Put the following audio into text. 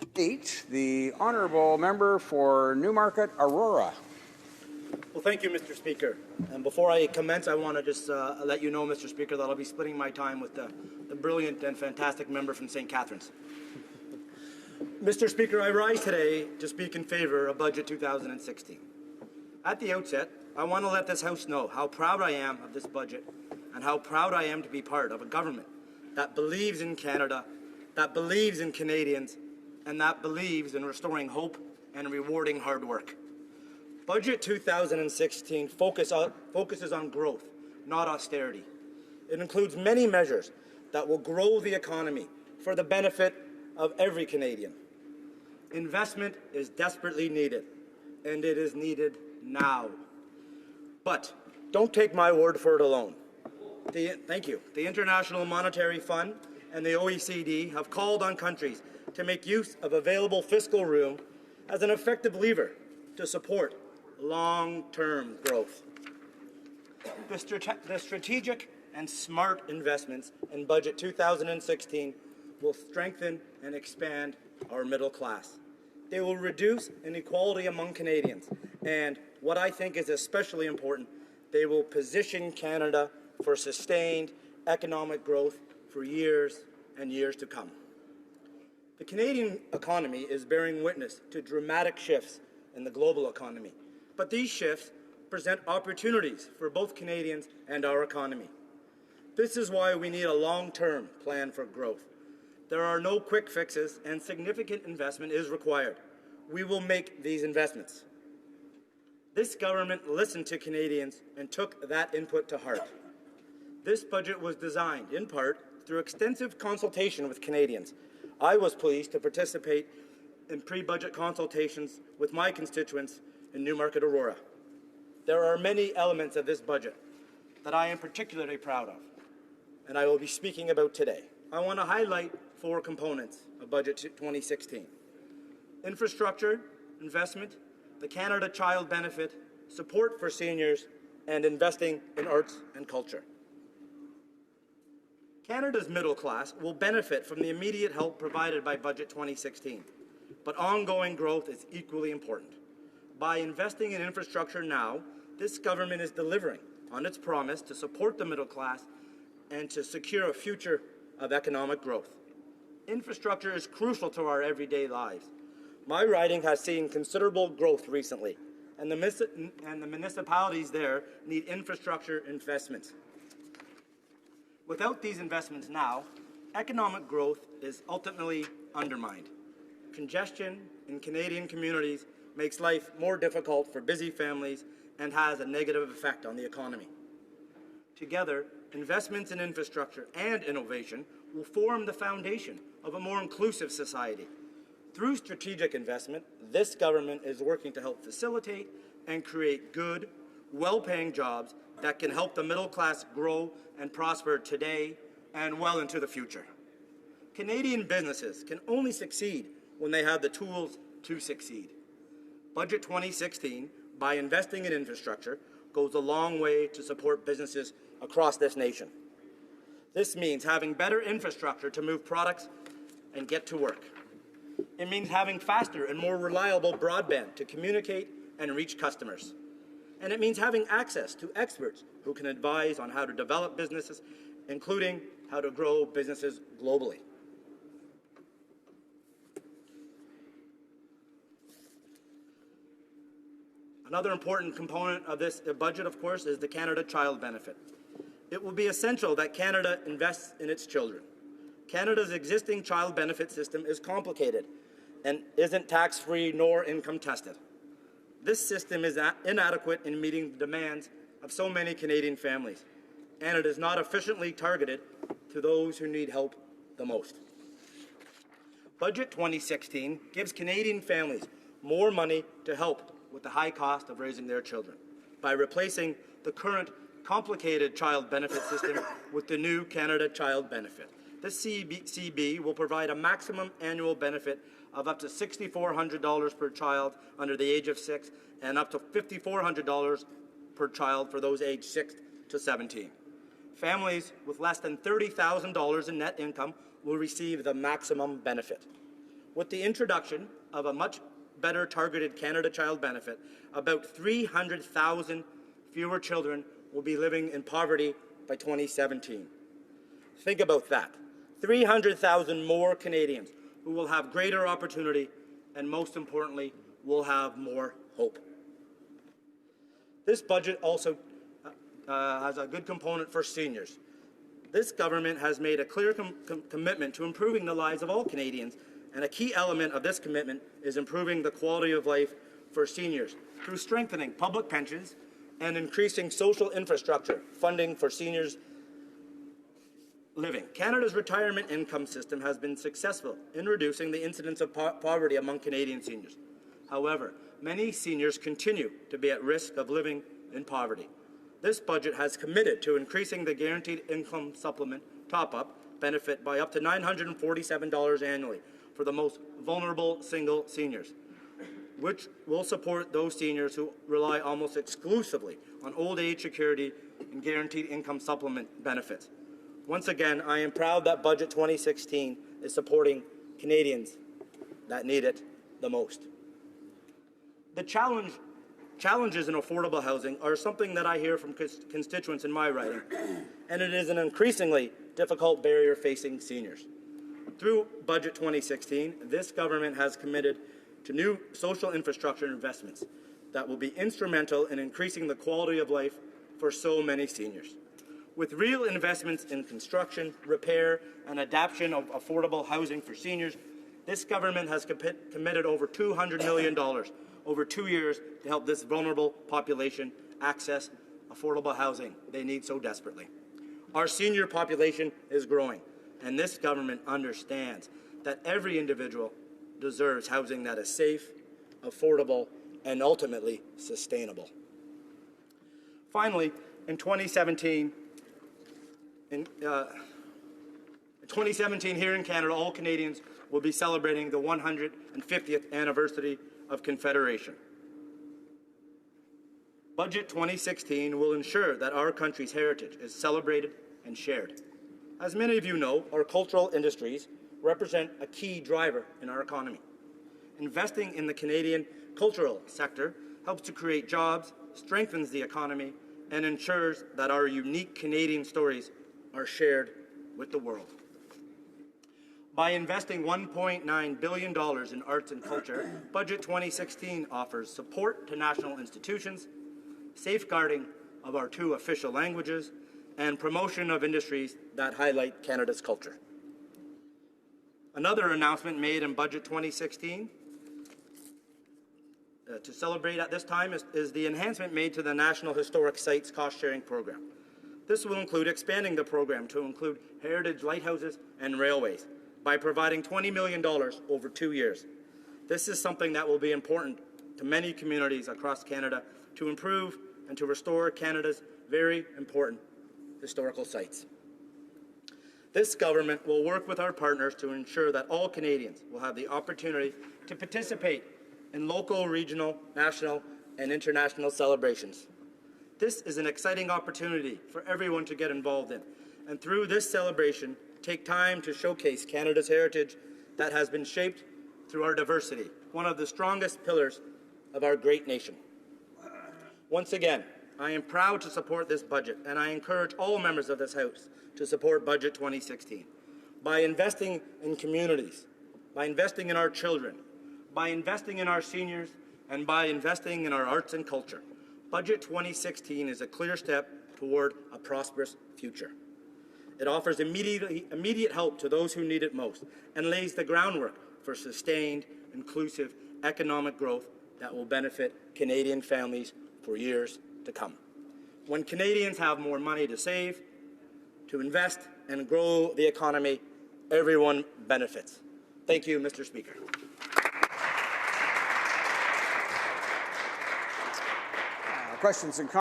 8, the honourable member for Newmarket, Aurora. Well, thank you, Mr. Speaker. And before I commence, I want to just let you know, Mr. Speaker, that I'll be splitting my time with the brilliant and fantastic member from St. Catharines. Mr. Speaker, I rise today to speak in favour of Budget 2016. At the outset, I want to let this House know how proud I am of this budget and how proud I am to be part of a government that believes in Canada, that believes in Canadians, and that believes in restoring hope and rewarding hard work. Budget 2016 focuses on growth, not austerity. It includes many measures that will grow the economy for the benefit of every Canadian. Investment is desperately needed, and it is needed now. But don't take my word for it alone. Thank you. The International Monetary Fund and the OECD have called on countries to make use of available fiscal room as an effective lever to support long-term growth. The strategic and smart investments in Budget 2016 will strengthen and expand our middle class. They will reduce inequality among Canadians, and what I think is especially important, they will position Canada for sustained economic growth for years and years to come. The Canadian economy is bearing witness to dramatic shifts in the global economy, but these shifts present opportunities for both Canadians and our economy. This is why we need a long-term plan for growth. There are no quick fixes, and significant investment is required. We will make these investments. This government listened to Canadians and took that input to heart. This budget was designed, in part, through extensive consultation with Canadians. I was pleased to participate in pre-budget consultations with my constituents in Newmarket, Aurora. There are many elements of this budget that I am particularly proud of, and I will be speaking about today. I want to highlight 4 components of Budget 2016. Infrastructure, investment, the Canada Child Benefit, support for seniors, and investing in arts and culture. Canada's middle class will benefit from the immediate help provided by Budget 2016, but ongoing growth is equally important. By investing in infrastructure now, this government is delivering on its promise to support the middle class and to secure a future of economic growth. Infrastructure is crucial to our everyday lives. My riding has seen considerable growth recently, and the municipalities there need infrastructure investments. Without these investments now, economic growth is ultimately undermined. Congestion in Canadian communities makes life more difficult for busy families and has a negative effect on the economy. Together, investments in infrastructure and innovation will form the foundation of a more inclusive society. Through strategic investment, this government is working to help facilitate and create good, well-paying jobs that can help the middle class grow and prosper today and well into the future. Canadian businesses can only succeed when they have the tools to succeed. Budget 2016, by investing in infrastructure, goes a long way to support businesses across this nation. This means having better infrastructure to move products and get to work. It means having faster and more reliable broadband to communicate and reach customers. And it means having access to experts who can advise on how to develop businesses, including how to grow businesses globally. Another important component of this budget, of course, is the Canada Child Benefit. It will be essential that Canada invests in its children. Canada's existing child benefit system is complicated and isn't tax-free nor income tested. This system is inadequate in meeting the demands of so many Canadian families, and it is not efficiently targeted to those who need help the most. Budget 2016 gives Canadian families more money to help with the high cost of raising their children by replacing the current complicated child benefit system with the new Canada Child Benefit. This CB will provide a maximum annual benefit of up to $6,400 per child under the age of 6 and up to $5,400 per child for those aged 6 to 17. Families with less than $30,000 in net income will receive the maximum benefit. With the introduction of a much better targeted Canada Child benefit, about 300,000 fewer children will be living in poverty by 2017. Think about that. 300,000 more Canadians who will have greater opportunity and, most importantly, will have more hope. This budget also has a good component for seniors. This government has made a clear commitment to improving the lives of all Canadians, and a key element of this commitment is improving the quality of life for seniors through strengthening public pensions and increasing social infrastructure funding for seniors living. Canada's retirement income system has been successful in reducing the incidence of poverty among Canadian seniors. However, many seniors continue to be at risk of living in poverty. This budget has committed to increasing the Guaranteed Income Supplement top-up benefit by up to $947 annually for the most vulnerable single seniors, which will support those seniors who rely almost exclusively on old age security and Guaranteed Income Supplement benefits. Once again, I am proud that Budget 2016 is supporting Canadians that need it the most. The challenges in affordable housing are something that I hear from constituents in my riding, and it is an increasingly difficult barrier facing seniors. Through Budget 2016, this government has committed to new social infrastructure investments that will be instrumental in increasing the quality of life for so many seniors. With real investments in construction, repair, and adaptation of affordable housing for seniors, this government has committed over $200 million over 2 years to help this vulnerable population access affordable housing they need so desperately. Our senior population is growing, and this government understands that every individual deserves housing that is safe, affordable, and ultimately sustainable. Finally, in 2017, here in Canada, all Canadians will be celebrating the 150th anniversary of Confederation. Budget 2016 will ensure that our country's heritage is celebrated and shared. As many of you know, our cultural industries represent a key driver in our economy. Investing in the Canadian cultural sector helps to create jobs, strengthens the economy, and ensures that our unique Canadian stories are shared with the world. By investing $1.9 billion in arts and culture, Budget 2016 offers support to national institutions, safeguarding of our 2 official languages, and promotion of industries that highlight Canada's culture. Another announcement made in Budget 2016 to celebrate at this time is the enhancement made to the National Historic Sites Cost-Sharing Program. This will include expanding the program to include heritage lighthouses and railways by providing $20 million over 2 years. This is something that will be important to many communities across Canada to improve and to restore Canada's very important historical sites. This government will work with our partners to ensure that all Canadians will have the opportunity to participate in local, regional, national, and international celebrations. This is an exciting opportunity for everyone to get involved in, and through this celebration, take time to showcase Canada's heritage that has been shaped through our diversity, one of the strongest pillars of our great nation. Once again, I am proud to support this budget, and I encourage all members of this House to support Budget 2016. By investing in communities, by investing in our children, by investing in our seniors, and by investing in our arts and culture, Budget 2016 is a clear step toward a prosperous future. It offers immediate help to those who need it most and lays the groundwork for sustained, inclusive economic growth that will benefit Canadian families for years to come. When Canadians have more money to save, to invest, and grow the economy, everyone benefits. Thank you, Mr. Speaker. Questions and comments?